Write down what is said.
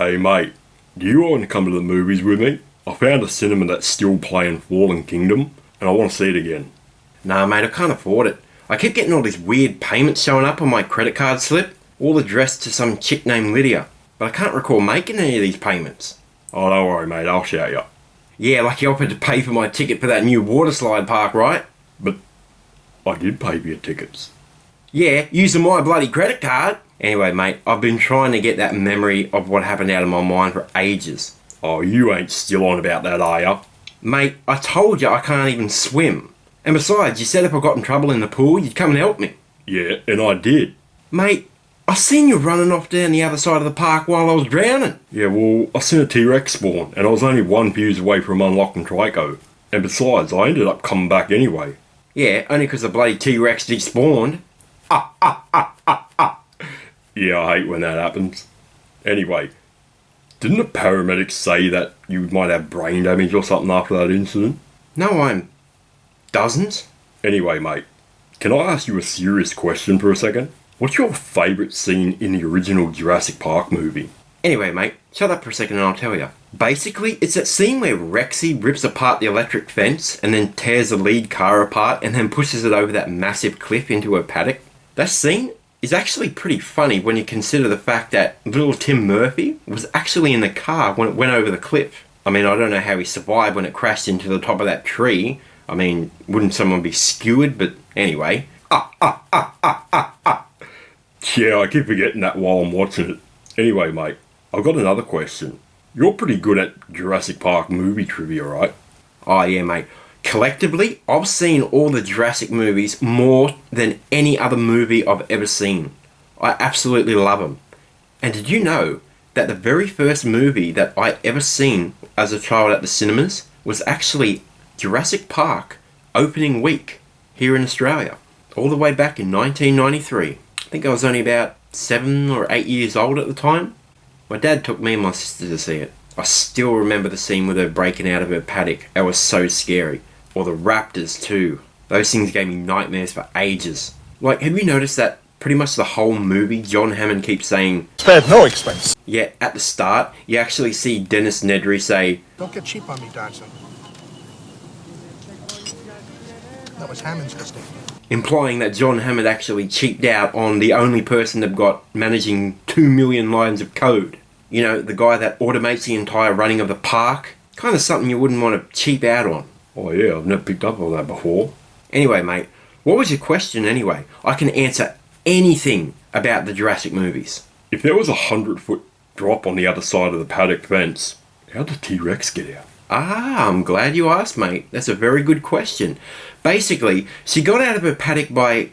Hey mate, do you want to come to the movies with me? I found a cinema that's still playing Fallen Kingdom, and I want to see it again. Nah, mate, I can't afford it. I keep getting all these weird payments showing up on my credit card slip, all addressed to some chick named Lydia, but I can't recall making any of these payments. Oh, don't worry mate, I'll show you. Yeah, like you offered to pay for my ticket for that new water slide park, right? But I did pay for your tickets. Yeah, using my bloody credit card. Anyway, mate, I've been trying to get that memory of what happened out of my mind for ages. Oh, you ain't still on about that, are ya? Mate, I told you I can't even swim. And besides, you said if I got in trouble in the pool, you'd come and help me. Yeah, and I did. Mate, I seen you running off down the other side of the park while I was drowning. Yeah, well, I seen a T-Rex spawn, and I was only one fuse away from unlocking Trico. And besides, I ended up coming back anyway. Yeah, only because the bloody T-Rex despawned. Yeah, I hate when that happens. Anyway, didn't the paramedics say that you might have brain damage or something after that incident? No, I'm... Dozens? Anyway, mate, can I ask you a serious question for a second? What's your favourite scene in the original Jurassic Park movie? Anyway, mate, shut up for a second and I'll tell you. Basically, it's that scene where Rexy rips apart the electric fence and then tears the lead car apart and then pushes it over that massive cliff into a paddock. That scene is actually pretty funny when you consider the fact that little Tim Murphy was actually in the car when it went over the cliff. I mean, I don't know how he survived when it crashed into the top of that tree. I mean, wouldn't someone be skewered? But anyway. Yeah, I keep forgetting that while I'm watching it. Anyway, mate, I've got another question. You're pretty good at Jurassic Park movie trivia, right? Oh yeah, mate. Collectively, I've seen all the Jurassic movies more than any other movie I've ever seen. I absolutely love them. And did you know that the very first movie that I ever seen as a child at the cinemas was actually Jurassic Park opening week here in Australia, all the way back in 1993. I think I was only about 7 or 8 years old at the time. My dad took me and my sister to see it. I still remember the scene with her breaking out of her paddock. It was so scary. Or the raptors too. Those things gave me nightmares for ages. Like, have you noticed that pretty much the whole movie John Hammond keeps saying spared no expense? Yeah, at the start, you actually see Dennis Nedry say, "Don't get cheap on me, Dodson." That was Hammond's mistake. Implying that John Hammond actually cheaped out on the only person that got managing 2 million lines of code. You know, the guy that automates the entire running of the park. Kind of something you wouldn't want to cheap out on. Oh yeah, I've never picked up on that before. Anyway, mate, what was your question anyway? I can answer anything about the Jurassic movies. If there was a 100-foot drop on the other side of the paddock fence, how'd the T-Rex get out? I'm glad you asked, mate. That's a very good question. Basically, she got out of her paddock by